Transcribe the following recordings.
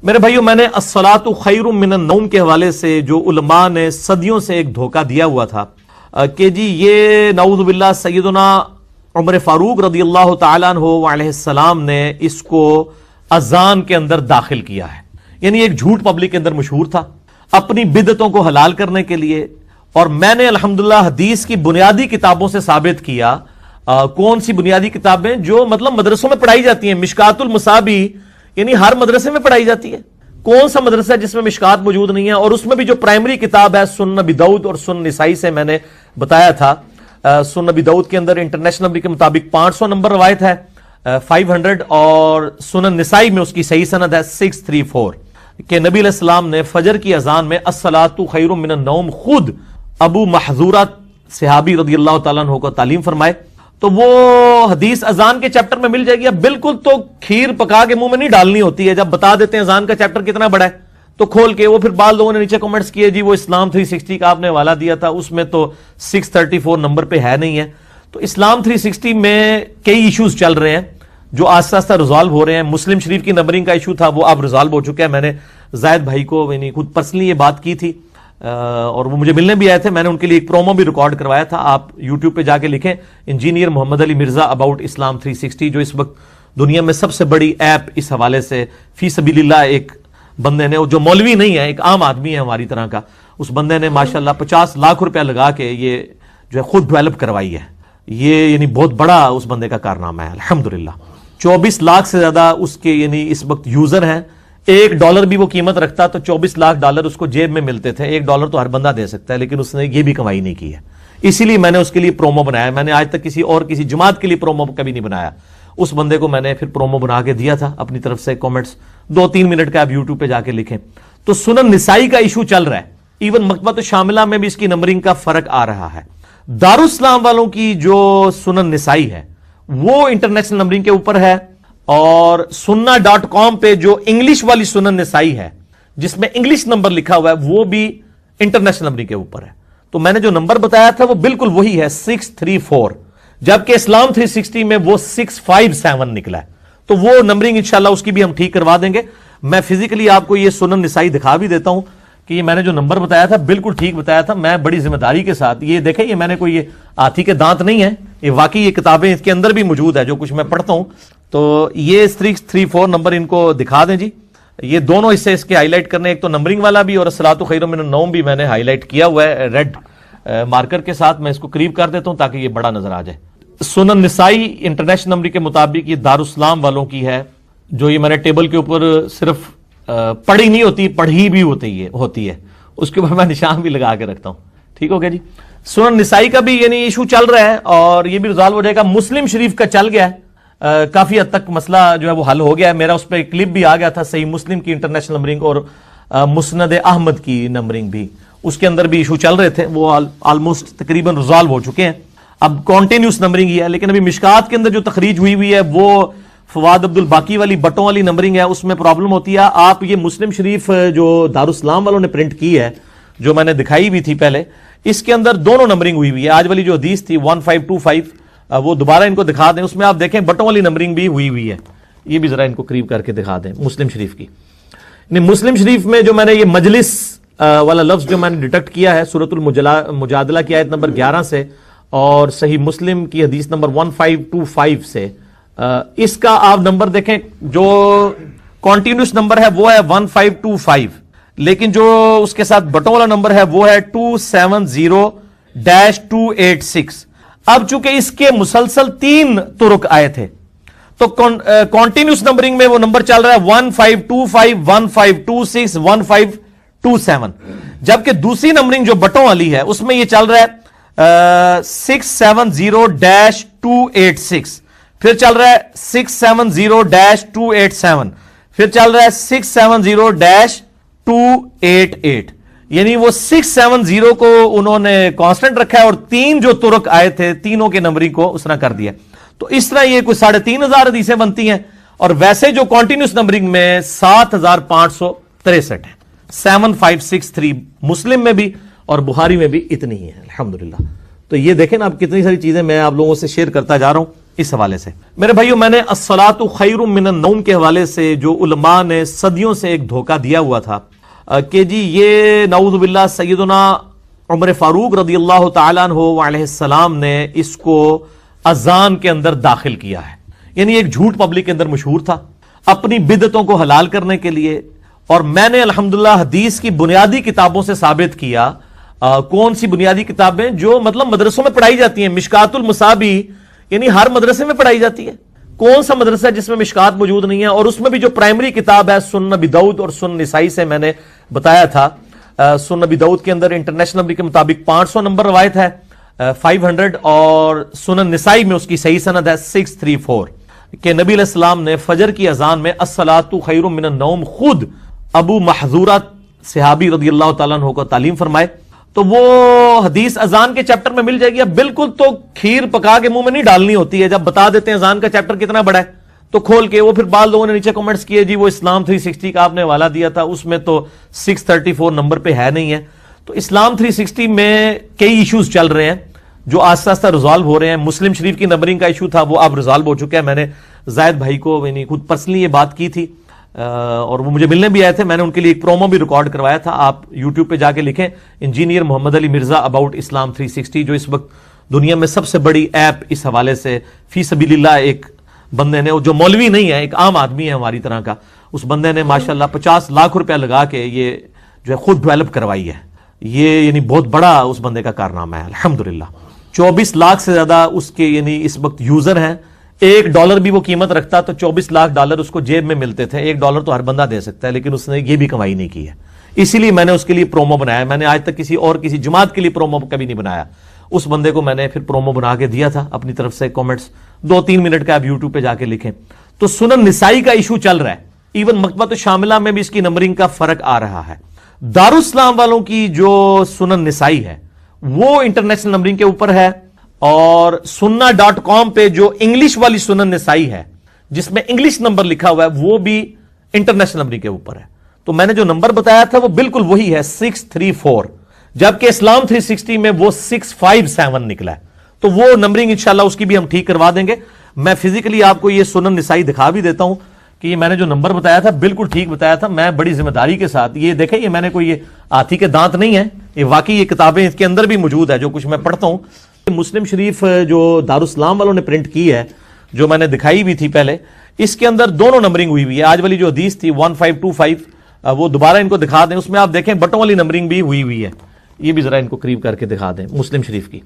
میرے بھائیوں، میں نے الصلاۃ خیر من النوم کے حوالے سے جو علماء نے صدیوں سے ایک دھوکہ دیا ہوا تھا کہ جی یہ نعوذ باللہ سیدنا عمر فاروق رضی اللہ تعالیٰ عنہ علیہ السلام نے اس کو اذان کے اندر داخل کیا ہے، یعنی ایک جھوٹ پبلک کے اندر مشہور تھا اپنی بدعتوں کو حلال کرنے کے لیے. اور میں نے الحمدللہ حدیث کی بنیادی کتابوں سے ثابت کیا. کون سی بنیادی کتابیں؟ جو مطلب مدرسوں میں پڑھائی جاتی ہیں. مشکات المصابی یعنی ہر مدرسے میں پڑھائی جاتی ہے. کون سا مدرسہ ہے جس میں مشکات موجود نہیں ہے؟ اور اس میں بھی جو پرائمری کتاب ہے سنن ابی داؤد اور سنن نسائی سے میں نے بتایا تھا. سنن ابی داؤد کے اندر انٹرنیشنل نمبر کے مطابق 500 نمبر روایت ہے 500، اور سنن نسائی میں اس کی صحیح سند ہے 634 کہ نبی علیہ السلام نے فجر کی اذان میں الصلاۃ خیر من النوم خود ابو محذورہ صحابی رضی اللہ تعالیٰ عنہ کو تعلیم فرمائے. تو وہ حدیث اذان کے چیپٹر میں مل جائے گی. اب بالکل تو کھیر پکا کے منہ میں نہیں ڈالنی ہوتی ہے، جب بتا دیتے ہیں اذان کا چیپٹر کتنا بڑا ہے تو کھول کے. وہ پھر بعض لوگوں نے نیچے کمنٹس کیے جی وہ اسلام 360 کا آپ نے حوالہ دیا تھا، اس میں تو 634 نمبر پہ ہے نہیں ہے. تو اسلام 360 میں کئی ایشوز چل رہے ہیں جو آہستہ آہستہ ریزالو ہو رہے ہیں. مسلم شریف کی نمبرنگ کا ایشو تھا، وہ اب ریزالو ہو چکا ہے. میں نے زائد بھائی کو یعنی خود پرسنلی یہ بات کی تھی اور وہ مجھے ملنے بھی آئے تھے. میں نے ان کے لیے ایک پرومو بھی ریکارڈ کروایا تھا. آپ یوٹیوب پہ جا کے لکھیں انجینئر محمد علی مرزا اباؤٹ اسلام 360، جو اس وقت دنیا میں سب سے بڑی ایپ اس حوالے سے فی سبیل اللہ ایک بندے نے، جو مولوی نہیں ہے ایک عام آدمی ہے ہماری طرح کا، اس بندے نے ماشاءاللہ 50 لاکھ روپیہ لگا کے یہ جو ہے خود ڈیولپ کروائی ہے. یہ یعنی بہت بڑا اس بندے کا کارنامہ ہے الحمدللہ. 24 لاکھ سے زیادہ اس کے یعنی اس وقت یوزر ہیں. $1 بھی وہ قیمت رکھتا تو 24 لاکھ ڈالر اس کو جیب میں ملتے تھے. $1 تو ہر بندہ دے سکتا ہے، لیکن اس نے یہ بھی کمائی نہیں کی ہے. اسی لیے میں نے اس کے لیے پرومو بنایا. میں نے آج تک کسی جماعت کے لیے پرومو کبھی نہیں بنایا. اس بندے کو میں نے پھر پرومو بنا کے دیا تھا اپنی طرف سے. کامنٹس 2-3 منٹ کا آپ یوٹیوب پہ جا کے لکھیں. تو سنن نسائی کا ایشو چل رہا ہے. ایون مکتبۃ الشاملہ میں بھی اس کی نمبرنگ کا فرق آ رہا ہے. دارالاسلام والوں کی جو سنن نسائی ہے وہ انٹرنیشنل نمبرنگ کے اوپر ہے، اور sunna.com پہ جو انگلش والی سنن نسائی ہے جس میں انگلش نمبر لکھا ہوا ہے وہ بھی انٹرنیشنل نمبرنگ کے اوپر ہے. تو میں نے جو نمبر بتایا تھا وہ بالکل وہی ہے 634، جبکہ اسلام 360 میں وہ 657 نکلا ہے. تو وہ نمبرنگ انشاءاللہ اس کی بھی ہم ٹھیک کروا دیں گے. میں فزیکلی آپ کو یہ سنن نسائی دکھا بھی دیتا ہوں کہ یہ میں نے جو نمبر بتایا تھا بالکل ٹھیک بتایا تھا. میں بڑی ذمہ داری کے ساتھ یہ دیکھیں، یہ میں نے کوئی یہ ہاتھی کے دانت نہیں ہے، یہ واقعی یہ کتابیں اس کے اندر بھی موجود ہے جو کچھ میں پڑھتا ہوں. تو یہ 634 نمبر ان کو دکھا دیں جی. یہ دونوں حصے اس کے ہائی لائٹ کرنے، ایک تو نمبرنگ والا بھی اور الصلاۃ خیر من النوم بھی میں نے ہائی لائٹ کیا ہوا ہے ریڈ مارکر کے ساتھ. میں اس کو قریب کر دیتا ہوں تاکہ یہ بڑا نظر آ جائے. سنن نسائی انٹرنیشنل نمبر کے مطابق یہ دارالاسلام والوں کی ہے، جو یہ میں نے ٹیبل کے اوپر صرف پڑھی نہیں ہوتی، پڑھی بھی ہوتی ہے. اس کے اوپر میں نشان بھی لگا کے رکھتا ہوں. ٹھیک ہو گیا جی. سنن نسائی کا بھی یعنی ایشو چل رہا ہے اور یہ بھی ریزالو ہو جائے گا. مسلم شریف کا چل گیا ہے، کافی حد تک مسئلہ جو ہے وہ حل ہو گیا ہے. میرا اس پہ کلپ بھی آ گیا تھا صحیح مسلم کی انٹرنیشنل نمبرنگ اور مسند احمد کی نمبرنگ بھی، اس کے اندر بھی ایشو چل رہے تھے. وہ آلموسٹ تقریباً ریزالو ہو چکے ہیں. اب کانٹینیوس نمبرنگ ہی ہے. لیکن ابھی مشکات کے اندر جو تخریج ہوئی ہے وہ فواد عبد الباقی والی بٹوں والی نمبرنگ ہے، اس میں پرابلم ہوتی ہے. آپ یہ مسلم شریف جو دارالاسلام والوں نے پرنٹ کی ہے، جو میں نے دکھائی بھی تھی پہلے، اس کے اندر دونوں نمبرنگ ہوئی ہے. آج والی جو حدیث تھی 1525 وہ دوبارہ ان کو دکھا دیں. اس میں آپ دیکھیں بٹوں والی نمبرنگ بھی ہوئی ہے. یہ بھی ذرا ان کو قریب کر کے دکھا دیں مسلم شریف کی. مسلم شریف میں جو میں نے یہ مجلس والا لفظ جو میں نے ڈیٹیکٹ کیا ہے سورۃ المجادلہ کی آیت نمبر 11 سے اور صحیح مسلم کی حدیث نمبر 1525 سے، اس کا آپ نمبر دیکھیں. جو کانٹینیوس نمبر ہے وہ ہے 1525، لیکن جو اس کے ساتھ بٹوں والا نمبر ہے وہ ہے 270-286. اب چونکہ اس کے مسلسل 3 طرق آئے تھے تو کانٹینیوس نمبرنگ میں وہ نمبر چل رہا ہے 1525 1526 1527، جبکہ دوسری نمبرنگ جو بٹوں والی ہے اس میں یہ چل رہا ہے 670-286، پھر چل رہا ہے 670-287، پھر چل رہا ہے 670-288. یعنی وہ 670 کو انہوں نے کانسٹنٹ رکھا ہے اور 3 جو طرق آئے تھے تینوں کے نمبرنگ کو اس طرح کر دیا. تو اس طرح یہ کوئی 3500 حدیثیں بنتی ہیں. اور ویسے جو کانٹینیوس نمبرنگ میں 7563 ہے. 7563 مسلم میں بھی اور بخاری میں بھی اتنی ہی ہے الحمدللہ. تو یہ دیکھیں نا آپ کتنی ساری چیزیں میں آپ لوگوں سے شیئر کرتا جا رہا ہوں. اس حوالے سے میرے بھائیوں، میں نے الصلاۃ خیر من النوم کے حوالے سے جو علماء نے صدیوں سے ایک دھوکہ دیا ہوا تھا کہ جی یہ نعوذ باللہ سیدنا عمر فاروق رضی اللہ تعالیٰ عنہ علیہ السلام نے اس کو اذان کے اندر داخل کیا ہے، یعنی ایک جھوٹ پبلک کے اندر مشہور تھا اپنی بدعتوں کو حلال کرنے کے لیے، اور میں نے الحمدللہ حدیث کی بنیادی کتابوں سے ثابت کیا کون سی بنیادی کتابیں جو مطلب مدرسوں میں پڑھائی جاتی ہیں، مشکات المصابی یعنی ہر مدرسے میں پڑھائی جاتی ہے، کون سا مدرسہ جس میں مشکات موجود نہیں ہے، اور اس میں بھی جو پرائمری کتاب ہے سنن ابی داؤد اور سنن نسائی سے میں نے بتایا تھا، سنن ابی داؤد کے اندر انٹرنیشنل نمبر کے مطابق 500 نمبر روایت ہے 500، اور سنن نسائی میں اس کی صحیح سند ہے 634 کہ نبی علیہ السلام نے فجر کی اذان میں الصلاۃ خیر من النوم خود ابو محذورہ صحابی رضی اللہ تعالیٰ عنہ کو تعلیم فرمائے، تو وہ حدیث اذان کے چیپٹر میں مل جائے گی۔ اب بالکل تو کھیر پکا کے منہ میں نہیں ڈالنی ہوتی ہے، جب بتا دیتے ہیں اذان کا چیپٹر کتنا بڑا ہے تو کھول کے، وہ پھر بعض لوگوں نے نیچے کمنٹس کیے جی وہ اسلام 360 کا آپ نے حوالہ دیا تھا، اس میں تو 634 نمبر پہ ہے نہیں ہے، تو اسلام 360 میں کئی ایشوز چل رہے ہیں جو آہستہ آہستہ ریزالو ہو رہے ہیں۔ مسلم شریف کی نمبرنگ کا ایشو تھا، وہ اب ریزالو ہو چکا ہے، میں نے زائد بھائی کو یعنی خود پرسنلی یہ بات کی تھی اور وہ مجھے ملنے بھی آئے تھے، میں نے ان کے لیے ایک پرومو بھی ریکارڈ کروایا تھا، آپ یوٹیوب پہ جا کے لکھیں انجینئر محمد علی مرزا اباؤٹ اسلام 360، جو اس وقت دنیا میں سب سے بڑی ایپ اس حوالے سے فی سبیل اللہ ایک بندے نے، جو مولوی نہیں ہے ایک عام آدمی ہے ہماری طرح کا، اس بندے نے ماشاءاللہ 50 لاکھ روپیہ لگا کے یہ جو ہے خود ڈیولپ کروائی ہے، یہ یعنی بہت بڑا اس بندے کا کارنامہ ہے الحمدللہ۔ 24 لاکھ سے زیادہ اس کے یعنی اس وقت یوزر ہیں، $1 بھی وہ قیمت رکھتا تو $24 لاکھ اس کو جیب میں ملتے تھے، $1 تو ہر بندہ دے سکتا ہے، لیکن اس نے یہ بھی کمائی نہیں کی ہے، اسی لیے میں نے اس کے لیے پرومو بنایا، میں نے آج تک کسی جماعت کے لیے پرومو کبھی نہیں بنایا، اس بندے کو میں نے پھر پرومو بنا کے دیا تھا اپنی طرف سے، کامنٹس 2-3 منٹ کا آپ یوٹیوب پہ جا کے لکھیں۔ تو سنن نسائی کا ایشو چل رہا ہے، ایون مکتبۃ الشاملہ میں بھی اس کی نمبرنگ کا فرق آ رہا ہے، دارالاسلام والوں کی جو سنن نسائی ہے وہ انٹرنیشنل نمبرنگ کے اوپر ہے، اور sunna.com پہ جو انگلش والی سنن نسائی ہے جس میں انگلش نمبر لکھا ہوا ہے وہ بھی انٹرنیشنل نمبرنگ کے اوپر ہے، تو میں نے جو نمبر بتایا تھا وہ بالکل وہی ہے 634، جبکہ اسلام 360 میں وہ 657 نکلا ہے، تو وہ نمبرنگ انشاءاللہ اس کی بھی ہم ٹھیک کروا دیں گے۔ میں فزیکلی آپ کو یہ سنن نسائی دکھا بھی دیتا ہوں کہ یہ میں نے جو نمبر بتایا تھا بالکل ٹھیک بتایا تھا، میں بڑی ذمہ داری کے ساتھ، یہ دیکھیں یہ میں نے کوئی یہ ہاتھی کے دانت نہیں ہے، یہ واقعی یہ کتابیں اس کے اندر بھی موجود ہے جو کچھ میں پڑھتا ہوں۔ مسلم شریف جو دارالاسلام والوں نے پرنٹ کی ہے جو میں نے دکھائی بھی تھی پہلے، اس کے اندر دونوں نمبرنگ ہوئی ہوئی ہے، آج والی جو حدیث تھی 1525 وہ دوبارہ ان کو دکھا دیں، اس میں آپ دیکھیں بٹوں والی نمبرنگ بھی ہوئی ہوئی ہے، یہ بھی ذرا ان کو قریب کر کے دکھا دیں مسلم شریف کی۔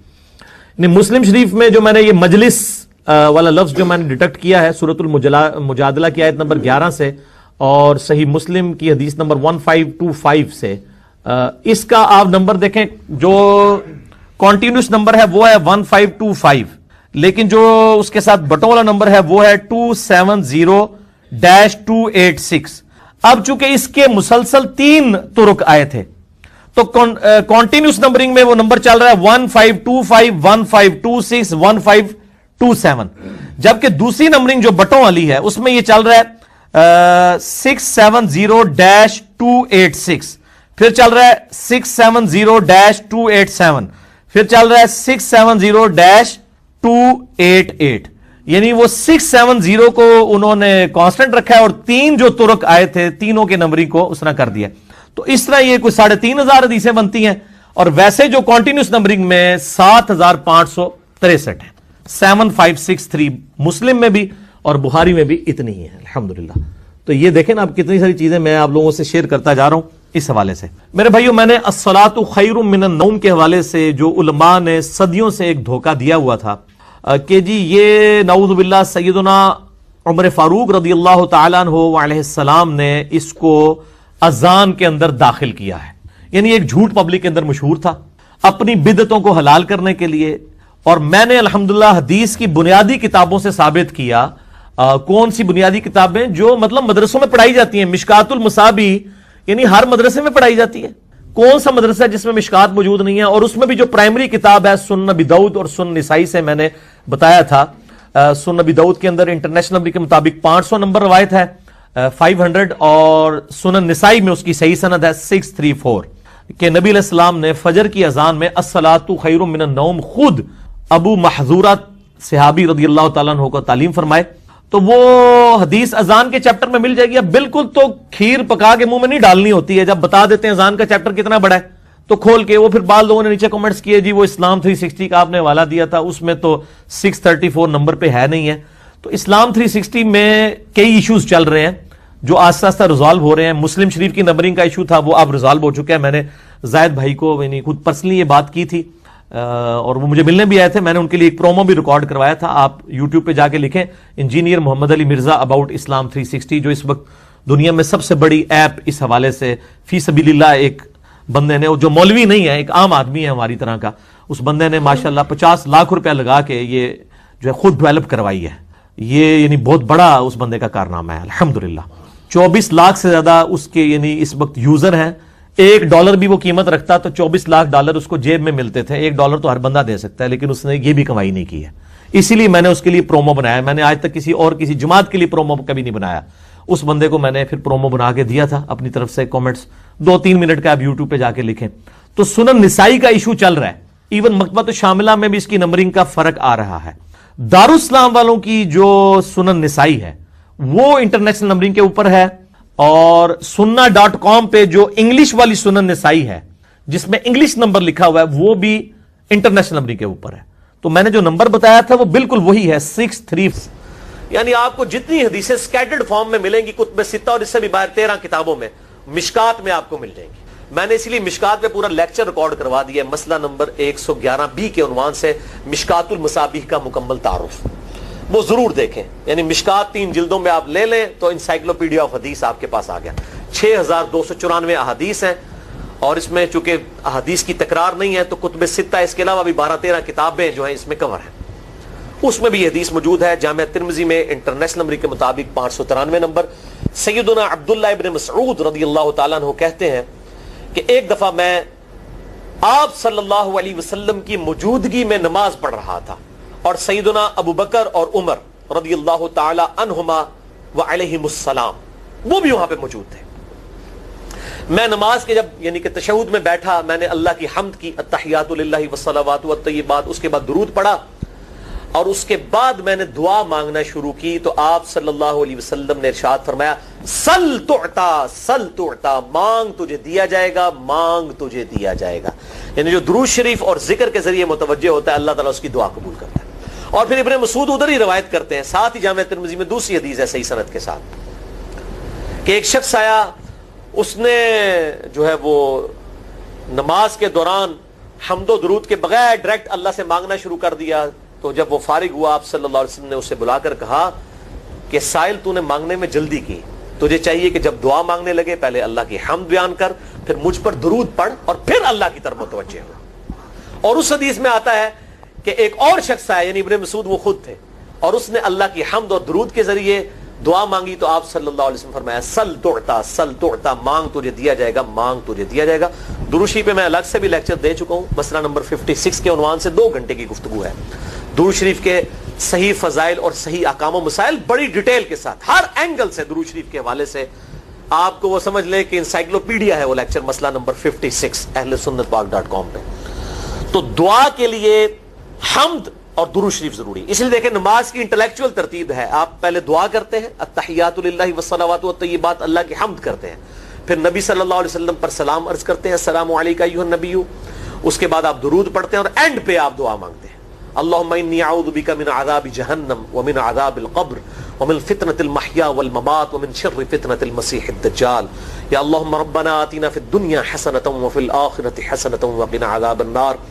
مسلم شریف میں جو میں نے یہ مجلس والا لفظ جو میں نے ڈیٹیکٹ کیا ہے سورۃ المجادلہ کی آیت نمبر 11 سے، اور صحیح مسلم کی حدیث نمبر 1525 سے، اس کا آپ نمبر دیکھیں، جو کانٹینیوس نمبر ہے وہ ہے 1525، لیکن جو اس کے ساتھ بٹوں والا نمبر ہے وہ ہے 270-286۔ اب چونکہ اس کے مسلسل 3 طرق آئے تھے تو کانٹینیوس نمبرنگ میں وہ نمبر چل رہا ہے 1525 1526 1527، جبکہ دوسری نمبرنگ جو بٹوں والی ہے اس میں یہ چل رہا ہے 670-286، پھر چل رہا ہے 670-287، پھر چل رہا ہے 670-288، یعنی وہ 670 کو انہوں نے کانسٹنٹ رکھا ہے اور 3 جو طرق آئے تھے تینوں کے نمبرنگ کو اس طرح کر دیا، تو اس طرح یہ کوئی 3500 حدیثیں بنتی ہیں، اور ویسے جو کانٹینیوس نمبرنگ میں 7563 ہیں، 7563 مسلم میں بھی اور بخاری میں بھی اتنی ہی ہیں الحمدللہ۔ تو یہ دیکھیں نا، اب کتنی ساری چیزیں میں آپ لوگوں سے شیئر کرتا جا رہا ہوں اس حوالے سے۔ میرے بھائیوں، میں نے الصلاۃ خیر من النوم کے حوالے سے جو علماء نے صدیوں سے ایک دھوکہ دیا ہوا تھا کہ جی یہ نعوذ باللہ سیدنا عمر فاروق رضی اللہ تعالیٰ عنہ علیہ السلام نے اس کو اذان کے اندر داخل کیا ہے، یعنی ایک جھوٹ پبلک کے اندر مشہور تھا اپنی بدعتوں کو حلال کرنے کے لیے، اور میں نے الحمدللہ حدیث کی بنیادی کتابوں سے ثابت کیا کون سی بنیادی کتابیں جو مطلب مدرسوں میں پڑھائی جاتی ہیں، مشکات المصابی یعنی ہر مدرسے میں پڑھائی جاتی ہے، کون سا مدرسہ جس میں مشکات موجود نہیں ہے، اور اس میں بھی جو پرائمری کتاب ہے سنن ابی داؤد اور سنن نسائی سے میں نے بتایا تھا، سنن ابی داؤد کے اندر انٹرنیشنل نمبر کے مطابق 500 نمبر روایت ہے 500، اور سنن نسائی میں اس کی صحیح سند ہے 634 کہ نبی علیہ السلام نے فجر کی اذان میں الصلاۃ خیر من النوم خود ابو محذورہ صحابی رضی اللہ تعالیٰ عنہ کو تعلیم فرمائے، تو وہ حدیث اذان کے چیپٹر میں مل جائے گی. اب بالکل تو کھیر پکا کے منہ میں نہیں ڈالنی ہوتی ہے، جب بتا دیتے ہیں اذان کا چیپٹر کتنا بڑا ہے تو کھول کے. وہ پھر بعض لوگوں نے نیچے کمنٹس کیے جی وہ اسلام 360 کا آپ نے حوالہ دیا تھا، اس میں تو 634 نمبر پہ ہے نہیں ہے. تو اسلام 360 میں کئی ایشوز چل رہے ہیں جو آہستہ آہستہ ریزالو ہو رہے ہیں. مسلم شریف کی نمبرنگ کا ایشو تھا، وہ اب ریزالو ہو چکا ہے. میں نے زائد بھائی کو یعنی خود پرسنلی یہ بات کی تھی اور وہ مجھے ملنے بھی آئے تھے. میں نے ان کے لیے ایک پرومو بھی ریکارڈ کروایا تھا. آپ یوٹیوب پہ جا کے لکھیں انجینئر محمد علی مرزا اباؤٹ اسلام 360، جو اس وقت دنیا میں سب سے بڑی ایپ اس حوالے سے فی سبیل اللہ ایک بندے نے، جو مولوی نہیں ہے، ایک عام آدمی ہے ہماری طرح کا، اس بندے نے ماشاءاللہ 50 لاکھ روپیہ لگا کے یہ جو ہے خود ڈیولپ کروائی ہے. یہ یعنی بہت بڑا اس بندے کا کارنامہ ہے الحمدللہ. 24 لاکھ سے زیادہ اس کے یعنی اس وقت یوزر ہیں. $1 بھی وہ قیمت رکھتا تو $24 لاکھ اس کو جیب میں ملتے تھے. $1 تو ہر بندہ دے سکتا ہے، لیکن اس نے یہ بھی کمائی نہیں کی ہے. اسی لیے میں نے اس کے لیے پرومو بنایا. میں نے آج تک کسی جماعت کے لیے پرومو کبھی نہیں بنایا. اس بندے کو میں نے پھر پرومو بنا کے دیا تھا اپنی طرف سے. کامنٹس 2-3 منٹ کا آپ یوٹیوب پہ جا کے لکھیں. تو سنن نسائی کا ایشو چل رہا ہے. ایون مکتبۃ شاملہ میں بھی اس کی نمبرنگ کا فرق آ رہا ہے. دارالاسلام والوں کی جو سنن نسائی ہے وہ انٹرنیشنل نمبرنگ کے اوپر ہے، اور sunna.com پہ جو انگلش والی سنن نسائی ہے جس میں انگلش نمبر لکھا ہوا ہے وہ بھی انٹرنیشنل نمبرنگ کے اوپر ہے. تو میں نے جو نمبر بتایا تھا وہ بالکل وہی ہے 634. یعنی آپ کو جتنی حدیثیں سکیٹرڈ فارم میں ملیں گی کتب ستہ اور اس سے بھی باہر 13 کتابوں میں، مشکات میں آپ کو مل جائیں گی. میں نے اسی لیے مشکات پہ پورا لیکچر ریکارڈ کروا دیا ہے مسئلہ نمبر 111B کے عنوان سے، مشکات المصابیح کا مکمل تعارف. وہ ضرور دیکھیں. یعنی مشکات 3 جلدوں میں آپ لے لیں تو انسائکلوپیڈیا آف حدیث آپ کے پاس آ گیا. 6294 احادیث ہیں، اور اس میں چونکہ احادیث کی تکرار نہیں ہے تو کتب ستہ اس کے علاوہ بھی 12-13 کتابیں جو ہیں اس میں کور ہیں. اس میں بھی یہ حدیث موجود ہے. جامعہ ترمذی میں انٹرنیشنل نمبر کے مطابق 593 نمبر. سیدنا عبداللہ ابن مسعود رضی اللہ تعالیٰ عنہ کہتے ہیں کہ ایک دفعہ میں آپ صلی اللہ علیہ وسلم کی موجودگی میں نماز پڑھ رہا تھا، اور سیدنا ابو بکر اور عمر رضی اللہ تعالی عنہما وعلیہم السلام وہ بھی وہاں پہ موجود تھے. میں نماز کے جب یعنی کہ تشہد میں بیٹھا، میں نے اللہ کی حمد کی، التحیات للہ والصلوات والطیبات، اس کے بعد درود پڑھا، اور اس کے بعد میں نے دعا مانگنا شروع کی. تو آپ صلی اللہ علیہ وسلم نے ارشاد فرمایا سل تعطا سل تعطا، مانگ تجھے دیا جائے گا، مانگ تجھے دیا جائے گا. یعنی جو درود شریف اور ذکر کے ذریعے متوجہ ہوتا ہے اللہ تعالیٰ اس کی دعا قبول کرتا ہے. اور پھر ابن مسعود ادھر ہی روایت کرتے ہیں، ساتھ ہی جامعہ ترمذی میں دوسری حدیث ہے صحیح سند کے ساتھ، کہ ایک شخص آیا، اس نے جو ہے وہ نماز کے دوران حمد و درود کے بغیر ڈائریکٹ اللہ سے مانگنا شروع کر دیا. تو جب وہ فارغ ہوا آپ صلی اللہ علیہ وسلم نے اسے بلا کر کہا کہ سائل تو نے مانگنے میں جلدی کی، تجھے چاہیے کہ جب دعا مانگنے لگے پہلے اللہ کی حمد بیان کر، پھر مجھ پر درود پڑھ، اور پھر اللہ کی طرف متوجہ ہو. اور اس حدیث میں آتا ہے کہ ایک اور شخص آیا، یعنی ابن مسعود وہ خود تھے، اور اس نے اللہ کی حمد اور درود کے ذریعے دعا مانگی. تو آپ صلی اللہ علیہ وسلم فرمایا سل تعطا سل تعطا، مانگ تجھے دیا جائے گا، مانگ تجھے دیا جائے گا. درود شریف پہ میں الگ سے بھی لیکچر دے چکا ہوں، مسئلہ نمبر 56 کے عنوان سے 2 گھنٹے کی گفتگو ہے. درود شریف کے صحیح فضائل اور صحیح احکام و مسائل بڑی ڈیٹیل کے ساتھ ہر اینگل سے درود شریف کے حوالے سے آپ کو وہ سمجھ لیں کہ انسائکلوپیڈیا ہے وہ لیکچر، مسئلہ نمبر 56 اہل سنت پاک.com پہ. تو دعا کے لیے حمد اور درود شریف ضروری. اس لیے دیکھیں نماز کی انٹلیکچوئل ترتیب ہے، آپ پہلے دعا کرتے ہیں التحیات للہ والصلوات والطیبات، اللہ کی حمد کرتے ہیں، پھر نبی صلی اللہ علیہ وسلم پر سلام عرض کرتے ہیں السلام علیکہ ایھا النبی، اس کے بعد آپ درود پڑھتے ہیں، اور اینڈ پہ آپ دعا مانگتے ہیں اللہم انی اعوذ بک من عذاب جہنم ومن عذاب القبر ومن فتنة المحیا والممات ومن شر فتنة المسیح الدجال، یا اللہم ربنا آتنا فی الدنیا حسنة وفی الآخرة حسنة وقنا عذاب النار،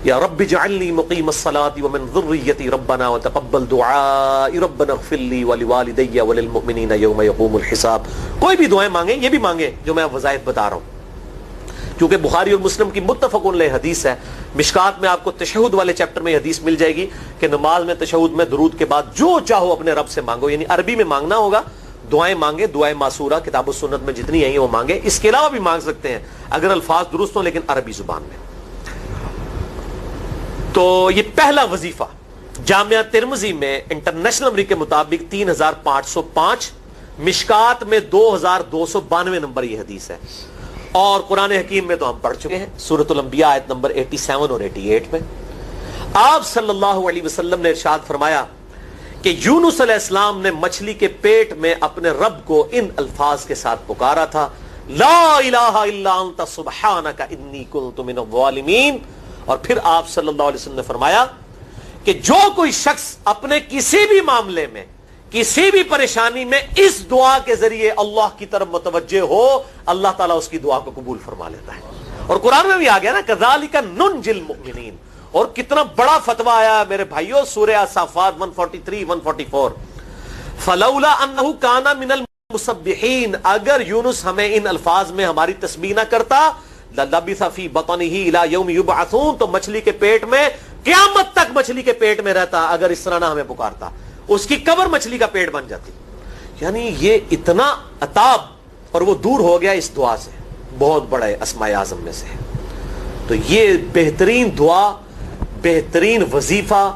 یا رب اجعلنی مقیم الصلاة ومن ذریتی ربنا وتقبل دعائی ربنا اغفر لی ولوالدی وللمؤمنین یوم یقوم الحساب. کوئی بھی دعائیں مانگیں، یہ بھی مانگیں جو میں وظائف بتا رہا ہوں، کیونکہ بخاری اور مسلم کی متفق علیہ حدیث ہے. مشکات میں آپ کو تشہد والے چیپٹر میں حدیث مل جائے گی کہ نماز میں تشہد میں درود کے بعد جو چاہو اپنے رب سے مانگو. یعنی عربی میں مانگنا ہوگا، دعائیں مانگے، دعائیں معصورہ کتاب السنت میں جتنی ہیں وہ مانگے. اس کے علاوہ بھی مانگ سکتے ہیں اگر الفاظ درست ہوں لیکن عربی زبان میں. تو یہ پہلا وظیفہ جامعہ ترمذی میں انٹرنیشنل نمبر کے مطابق 3505، مشکات میں 2292 نمبر یہ حدیث ہے. اور قرآن حکیم میں تو ہم پڑھ چکے ہیں سورۃ الانبیاء آیت نمبر 87 اور 88 میں. آپ صلی اللہ علیہ وسلم نے ارشاد فرمایا کہ یونس علیہ السلام نے مچھلی کے پیٹ میں اپنے رب کو ان الفاظ کے ساتھ پکارا تھا، لا الہ الا انت سبحانک انی کنت من الظالمین. اور پھر آپ صلی اللہ علیہ وسلم نے فرمایا کہ جو کوئی شخص اپنے کسی بھی معاملے میں، کسی بھی پریشانی میں اس دعا کے ذریعے اللہ کی طرف متوجہ ہو، اللہ تعالیٰ اس کی دعا کو قبول فرما لیتا ہے. اور قرآن میں بھی آ گیا نا، کذالک ننجی المؤمنین. اور کتنا بڑا فتویٰ آیا میرے بھائیوں، سورہ الصافات 143 144. فلولا انہ کان من المسبحین، اگر یونس ہمیں ان الفاظ میں ہماری تسبیح نہ کرتا، للبث فی بطنہ الی یوم یبعثون، تو مچھلی کے پیٹ میں قیامت تک مچھلی کے پیٹ میں رہتا اگر اس طرح نہ ہمیں پکارتا. اس کی قبر مچھلی کا پیٹ بن جاتی. یعنی یہ اتنا عطاب، اور وہ دور ہو گیا اس دعا سے. بہت بڑا اسماء اعظم میں سے ہے. تو یہ بہترین دعا، بہترین وظیفہ،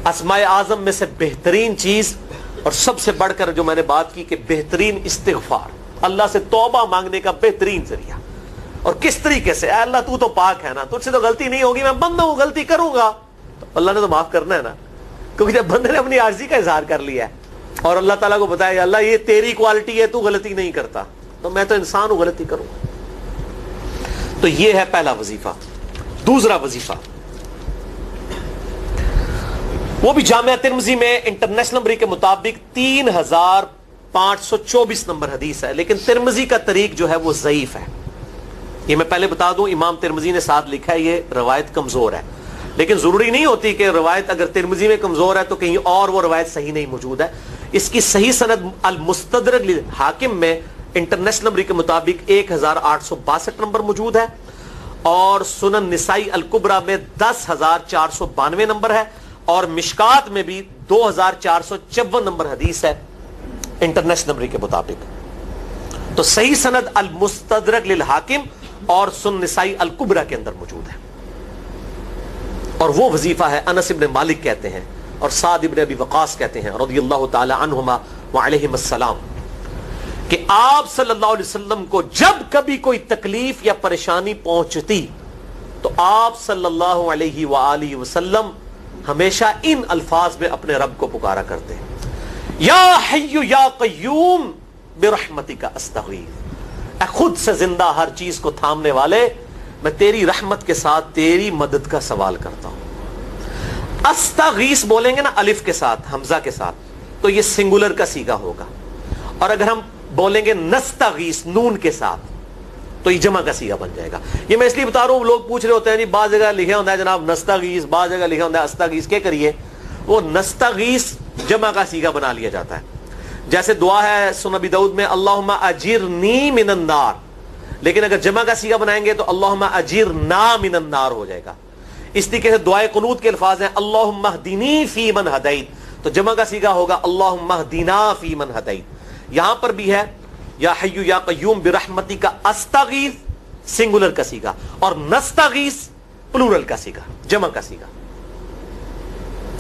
اسماء اعظم میں سے بہترین چیز، اور سب سے بڑھ کر جو میں نے بات کی کہ بہترین استغفار، اللہ سے توبہ مانگنے کا بہترین ذریعہ. اور کس طریقے سے؟ اے اللہ تو تو پاک ہے نا، تجھ سے تو غلطی نہیں ہوگی، میں بندہ ہوں، غلطی کروں گا، تو اللہ نے تو معاف کرنا ہے نا. کیونکہ جب بندے نے اپنی عاجزی کا اظہار کر لیا ہے اور اللہ تعالیٰ کو بتایا اللہ یہ تیری کوالٹی ہے، تو غلطی نہیں کرتا، تو میں تو انسان ہوں، غلطی کروں. تو یہ ہے پہلا وظیفہ. دوسرا وظیفہ وہ بھی جامعہ ترمذی میں انٹرنیشنل نمبر کے مطابق 3524 نمبر حدیث ہے، لیکن ترمذی کا طریق جو ہے وہ ضعیف ہے. یہ میں پہلے بتا دوں، امام ترمذی نے ساتھ لکھا ہے یہ روایت کمزور ہے، لیکن ضروری نہیں ہوتی کہ روایت اگر ترمذی میں کمزور ہے تو کہیں اور وہ روایت صحیح نہیں موجود ہے. اس کی صحیح سند المستدرک للحاکم میں انٹرنیشنل نمبر کے مطابق 1862 نمبر موجود ہے، اور سنن نسائی الکبریٰ میں 10492 نمبر ہے، اور مشکات میں بھی 2454 نمبر حدیث ہے انٹرنیشنل نمبر کے مطابق. تو صحیح سند المستدرک للحاکم اور سنن نسائی الکبریٰ کے اندر موجود ہے. اور وہ وظیفہ ہے انس ابن مالک کہتے ہیں اور سعد ابن ابی وقاص کہتے ہیں رضی اللہ تعالی عنہما وعلیہم السلام کہ آپ صلی اللہ علیہ وسلم کو جب کبھی کوئی تکلیف یا پریشانی پہنچتی تو آپ صلی اللہ علیہ وآلہ وسلم ہمیشہ ان الفاظ میں اپنے رب کو پکارا کرتے ہیں، یا حی یا قیوم برحمتک استغیث، اے خود سے زندہ ہر چیز کو تھامنے والے، میں تیری رحمت کے ساتھ تیری مدد کا سوال کرتا ہوں. استغیث بولیں گے نا الف کے ساتھ، حمزہ کے ساتھ، تو یہ سنگولر کا صیغہ ہوگا. اور اگر ہم بولیں گے نستغیث نون کے ساتھ تو یہ جمع کا صیغہ بن جائے گا. یہ میں اس لیے بتا رہا ہوں، لوگ پوچھ رہے ہوتے ہیں جی بعض جگہ لکھا ہوتا ہے جناب نستغیث، بعض جگہ لکھا ہوتا ہے استغیث، کیا کریے؟ وہ نستغیث جمع کا صیغہ بنا لیا جاتا ہے. جیسے دعا ہے سنن ابی داؤد میں اللہم اجرنی من النار، لیکن اگر جمع کا صیغہ بنائیں گے تو اللہم اجرنا من النار ہو جائے گا. اس طریقے سے دعائے قنوت کے الفاظ ہیں اللہم اہدنی فی من ہدیت، تو جمع کا صیغہ ہوگا اللہم اہدنا فی من ہدیت. یہاں پر بھی ہے یا حی یا قیوم برحمتک استغیث سنگولر کا صیغہ، اور نستغیث پلورل کا صیغہ، جمع کا صیغہ.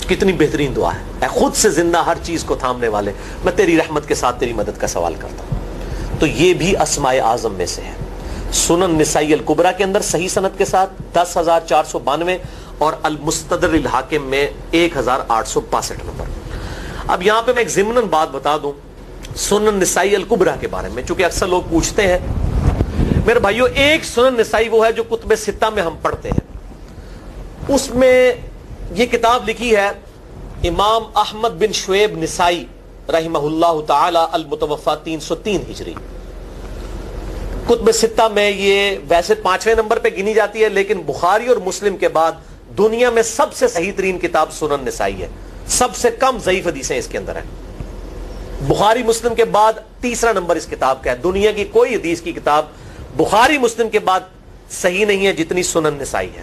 کتنی بہترین دعا ہے، اے خود سے زندہ ہر چیز کو تھامنے والے، میں تیری رحمت کے ساتھ تیری مدد کا سوال کرتا ہوں. تو یہ بھی اسماء اعظم میں سے ہے. سنن نسائی الکبریٰ کے اندر صحیح سند کے ساتھ 10492 اور المستدرک للحاکم میں 1862 نمبر. اب یہاں پہ میں ایک ضمناً بات بتا دوں سنن نسائی الکبریٰ کے بارے میں، چونکہ اکثر لوگ پوچھتے ہیں. میرے بھائیو، ایک سنن نسائی وہ ہے جو کتب ستہ میں ہم پڑھتے ہیں، اس میں یہ کتاب لکھی ہے امام احمد بن شعیب نسائی رحمہ اللہ تعالی المتوفی 303 ہجری. کتب ستہ میں یہ ویسے 5ویں نمبر پہ گنی جاتی ہے، لیکن بخاری اور مسلم کے بعد دنیا میں سب سے صحیح ترین کتاب سنن نسائی ہے. سب سے کم ضعیف حدیثیں اس کے اندر ہیں. بخاری مسلم کے بعد تیسرا نمبر اس کتاب کا ہے. دنیا کی کوئی حدیث کی کتاب بخاری مسلم کے بعد صحیح نہیں ہے جتنی سنن نسائی ہے.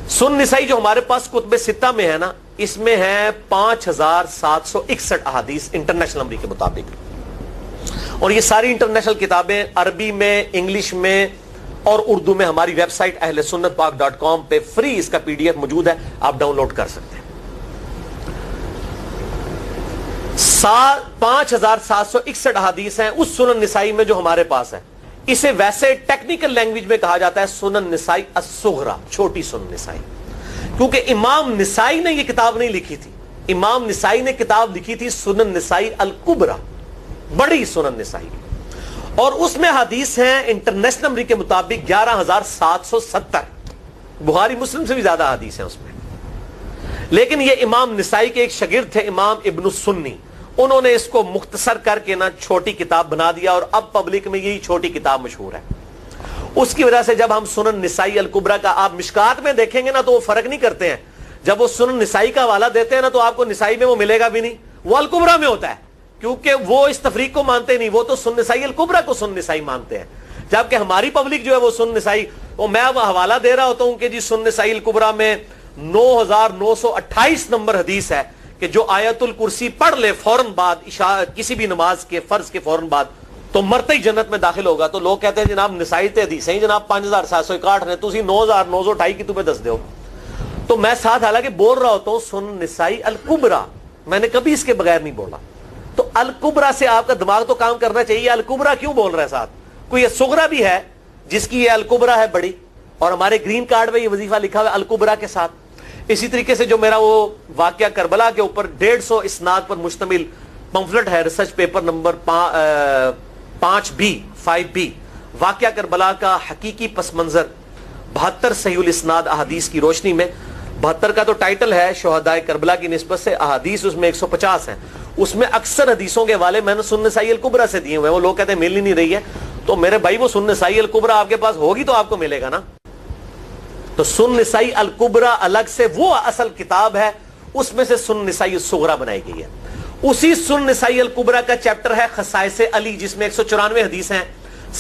سنن نسائی جو ہمارے پاس کتب ستہ میں ہے نا، اس میں ہے 5761 احادیث انٹرنیشنل نمبر کے مطابق. اور یہ ساری انٹرنیشنل کتابیں عربی میں، انگلش میں اور اردو میں ہماری ویب سائٹ اہل سنت پاک.com پہ فری اس کا PDF موجود ہے، آپ ڈاؤن لوڈ کر سکتے ہیں. 5761 احادیث ہیں اس سنن نسائی میں جو ہمارے پاس ہے. اسے ویسے ٹیکنیکل لینگویج میں کہا جاتا ہے سنن نسائی الصغریٰ، چھوٹی سنن نسائی. کیونکہ امام نسائی نے یہ کتاب نہیں لکھی تھی. امام نسائی نے کتاب لکھی تھی سنن نسائی الکبریٰ، بڑی سنن نسائی، اور اس میں حدیث ہیں انٹرنیشنل نمبر کے مطابق 11,770. بخاری مسلم سے بھی زیادہ حدیث ہیں اس میں. لیکن یہ امام نسائی کے ایک شاگرد تھے امام ابن السنی، انہوں نے اس کو مختصر کر کے نا چھوٹی کتاب بنا دیا، اور اب پبلک میں یہی چھوٹی کتاب مشہور ہے. اس کی وجہ سے جب ہم سنن نسائی الکبریٰ کا آپ مشکات میں دیکھیں گے نا تو وہ فرق نہیں کرتے ہیں. جب وہ سنن نسائی کا حوالہ دیتے ہیں نا تو آپ کو نسائی میں وہ ملے گا بھی نہیں، وہ الکبریٰ میں ہوتا ہے، کیونکہ وہ اس تفریق کو مانتے نہیں، وہ تو سنن نسائی الکبریٰ کو سنن نسائی مانتے ہیں. جبکہ ہماری پبلک جو ہے وہ سنن نسائی، وہ میں اب حوالہ دے رہا ہوتا ہوں کہ جی سنن نسائی الکبریٰ میں 9,928 نمبر حدیث ہے کہ جو آیت الکرسی پڑھ لے فوراً بعد کسی بھی نماز کے فرض کے فوراً بعد تو مرتے ہی جنت میں داخل ہوگا. تو لوگ کہتے ہیں جناب نسائی تے حدیث ہیں جناب 5,761 نے، تسی 9,928 کی تمہیں دس دیو. تو میں ساتھ حالانکہ بول رہا ہوتا ہوں سنن نسائی الکبریٰ، میں نے کبھی اس کے بغیر نہیں بولا. تو الکبریٰ سے آپ کا دماغ تو کام کرنا چاہیے. الکبریٰ کیوں بول رہا ہے ساتھ؟ کوئی یہ صغریٰ بھی ہے جس کی یہ الکبریٰ ہے بڑی، اور ہمارے گرین کارڈ میں یہ وظیفہ لکھا ہوا ہے الکبریٰ کے ساتھ. اسی طریقے سے جو میرا وہ واقعہ کربلا کے اوپر 150 اسناد پر مشتمل پمفلٹ ہے، ریسرچ پیپر نمبر 5B واقعہ کربلا کا حقیقی پس منظر 72 صحیح الاسناد احادیث کی روشنی میں. 72 کا تو ٹائٹل ہے شہدائے کربلا کی نسبت سے، احادیث اس میں 150 ہیں. اس میں اکثر حدیثوں کے حوالے میں نے سنن نسائی الکبریٰ سے دیے ہوئے ہیں. وہ لوگ کہتے ہیں مل ہی نہیں رہی ہے. تو میرے بھائی وہ سنن نسائی الکبریٰ آپ کے پاس ہوگی تو آپ کو ملے گا نا. تو سنن نسائی الکبریٰ الگ سے وہ اصل کتاب ہے، اس میں سے سنن نسائی الصغریٰ بنائی گئی ہے. اسی سنن نسائی الکبریٰ کا چیپٹر ہے خصائص علی، جس میں 194 حدیث ہیں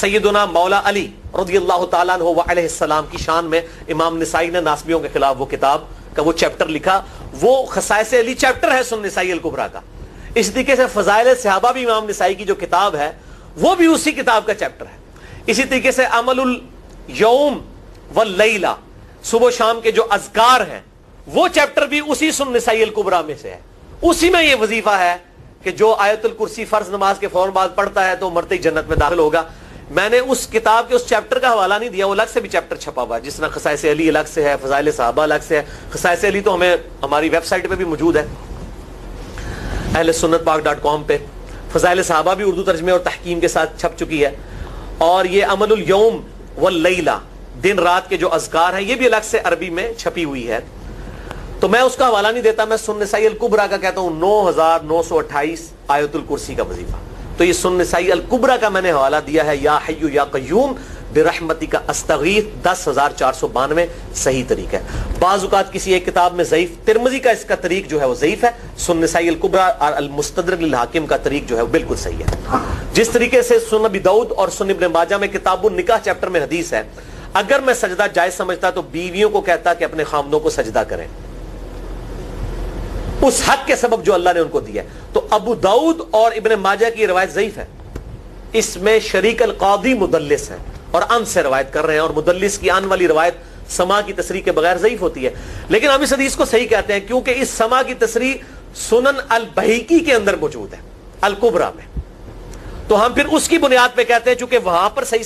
سیدنا مولا علی رضی اللہ تعالیٰ عنہ علیہ السلام کی شان میں. امام نسائی نے ناسبیوں کے خلاف وہ کتاب کا وہ چیپٹر لکھا، وہ خصائص علی چیپٹر ہے سنن نسائی الکبریٰ کا. اس طریقے سے فضائل صحابہ بھی امام نسائی کی جو کتاب ہے وہ بھی اسی کتاب کا چیپٹر ہے. اسی طریقے سے عمل الیوم واللیلہ، صبح و شام کے جو اذکار ہیں وہ چیپٹر بھی اسی سنن نسائی الکبریٰ میں سے ہے. اسی میں یہ وظیفہ ہے کہ جو آیت الکرسی فرض نماز کے فوراً بعد پڑھتا ہے تو مرتے ہی جنت میں داخل ہوگا. میں نے اس کتاب کے اس چیپٹر کا حوالہ نہیں دیا، وہ الگ سے بھی چیپٹر چھپا ہوا ہے، جس طرح خصائص علی الگ سے ہے، فضائل صحابہ الگ سے ہے. خصائص علی تو ہمیں ہماری ویب سائٹ پہ بھی موجود ہے اہل سنت پاک.com پہ. فضائل صحابہ بھی اردو ترجمے اور تحکیم کے ساتھ چھپ چکی ہے. اور یہ عمل الیوم واللیلہ، دن رات کے جو اذکار ہیں، یہ بھی الگ سے عربی میں چھپی ہوئی ہے. تو میں اس کا حوالہ نہیں دیتا، میں سنن نسائی الکبریٰ کا کہتا ہوں 9,928 آیت الکرسی کا وظیفہ. تو یہ سنن نسائی الکبریٰ کا میں نے حوالہ دیا ہے یا حی یا قیوم برحمتک استغیث 10,492 صحیح طریقہ ہے. بعض اوقات کسی ایک کتاب میں ضعیف، ترمذی کا اس کا طریق جو ہے وہ ضعیف ہے. سنن نسائی الکبریٰ اور المستدرک للحاکم کا طریق جو ہے وہ بالکل صحیح ہے. جس طریقے سے سنن ابی داؤد اور سنن ابن ماجہ میں کتاب النکاح چیپٹر میں حدیث ہے، اگر میں سجدہ جائز سمجھتا تو بیویوں کو کہتا کہ اپنے خامدوں کو سجدہ کریں اس حق کے سبب جو اللہ نے ان کو دیا ہے. تو ابو داؤد اور ابن ماجہ کی روایت ضعیف ہے. اس میں شریک القاضی مدلس ہے اور ان سے روایت کر رہے ہیں، اور مدلس کی ان والی روایت سما کی تصریح کے بغیر ضعیف ہوتی ہے. لیکن ہم اس حدیث کو صحیح کہتے ہیں کیونکہ اس سما کی تصریح سنن البہیقی کے اندر موجود ہے الکبریٰ میں. تو ہم پھر اس کی بنیاد پہ کہتے ہیں چونکہ وہاں پر صحیح،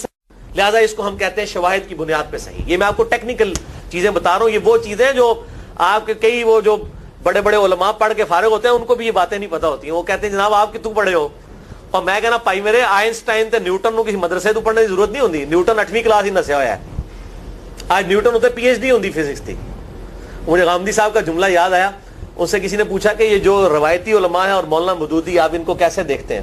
لہذا اس کو ہم کہتے ہیں شواہد کی بنیاد پہ صحیح. یہ میں آپ کو ٹیکنیکل چیزیں بتا رہا ہوں. یہ وہ چیزیں جو آپ کے کئی وہ جو بڑے بڑے علماء پڑھ کے فارغ ہوتے ہیں ان کو بھی یہ باتیں نہیں پتہ ہوتی ہیں. وہ کہتے ہیں جناب آپ کتوں پڑھے ہو، اور میں کہنا پائی میرے آئنسٹائن تے نیوٹن کو کسی مدرسے تو پڑھنے کی ضرورت نہیں ہوتی. نیوٹن 8ویں کلاس ہی نسیا ہوا ہے. آج نیوٹن ہوتے PhD ہوتی فزکس تھی. مجھے غامدی صاحب کا جملہ یاد آیا، ان سے کسی نے پوچھا کہ یہ جو روایتی علماء ہیں اور مولانا مودودی آپ ان کو کیسے دیکھتے ہیں؟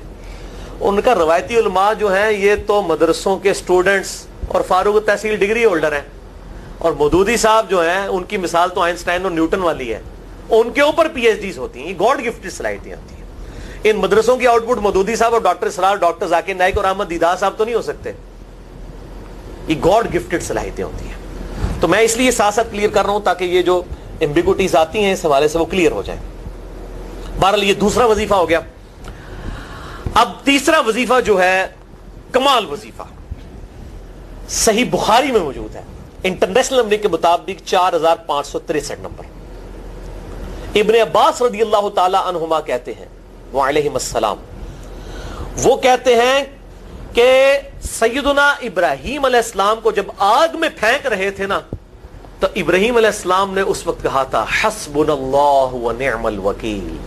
ان کا روایتی علماء جو ہیں یہ تو مدرسوں کے اسٹوڈنٹس اور فاروق تحصیل ڈگری ہولڈر ہیں، اور مودودی صاحب جو ہیں ان کی مثال تو آئنسٹائن اور نیوٹن والی ہے. ان کے اوپر PhDs ہوتی ہیں. یہ گاڈ گفٹڈ صلاحیتیں ہوتی ہیں. ان مدرسوں کی آؤٹ پٹ مودودی صاحب اور ڈاکٹر اسرار، ڈاکٹر ذاکر نائک اور احمد دیدار صاحب تو نہیں ہو سکتے. یہ گاڈ گفٹڈ صلاحیتیں ہوتی ہیں. تو میں اس لیے ساتھ ساتھ کلیئر کر رہا ہوں تاکہ یہ جو ایمبیگوٹیز آتی ہیں اس حوالے سے وہ کلیئر ہو جائیں. بہرحال یہ دوسرا وظیفہ ہو گیا. اب تیسرا وظیفہ جو ہے کمال وظیفہ، صحیح بخاری میں موجود ہے انٹرنیشنل نمبر کے مطابق 4,563 نمبر. ابن عباس رضی اللہ تعالی عنہما کہتے ہیں وعلیہم السلام، وہ کہتے ہیں کہ سیدنا ابراہیم علیہ السلام کو جب آگ میں پھینک رہے تھے نا تو ابراہیم علیہ السلام نے اس وقت کہا تھا حسبنا اللہ و نعم الوکیل،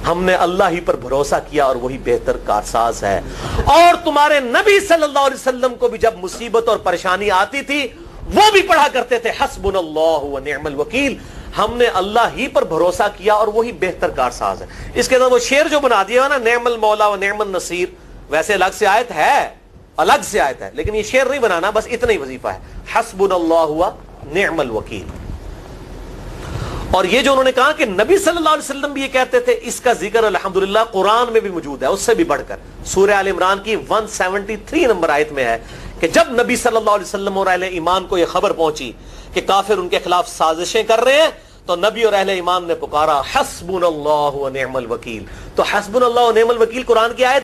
ہم نے اللہ ہی پر بھروسہ کیا اور وہی بہتر کارساز ہے. اور تمہارے نبی صلی اللہ علیہ وسلم کو بھی جب مصیبت اور پریشانی آتی تھی وہ بھی پڑھا کرتے تھے حسبنا اللہ و نعم الوکیل، ہم نے اللہ ہی پر بھروسہ کیا اور وہی بہتر کارساز ہے. اس کے بعد وہ شعر جو بنا دیا نا نعم المولا و نعم النصیر، ویسے الگ سے آیت ہے لیکن یہ شعر نہیں بنانا، بس اتنا ہی وظیفہ ہے حسبنا اللہ و نعم الوکیل. اور یہ جو انہوں نے کہا کہ نبی صلی اللہ علیہ وسلم بھی یہ کہتے تھے، اس کا ذکر الحمدللہ قرآن میں بھی موجود ہے، اس سے بھی بڑھ کر سورہ آل عمران کی 173 نمبر آیت میں ہے کہ جب نبی صلی اللہ علیہ وسلم اور اہل ایمان کو یہ خبر پہنچی کہ کافر ان کے خلاف سازشیں کر رہے ہیں، تو نبی اور اہل ایمان نے پکارا حسبنا اللہ و نعم الوکیل. تو حسبنا اللہ و نعم الوکیل قرآن کی آیت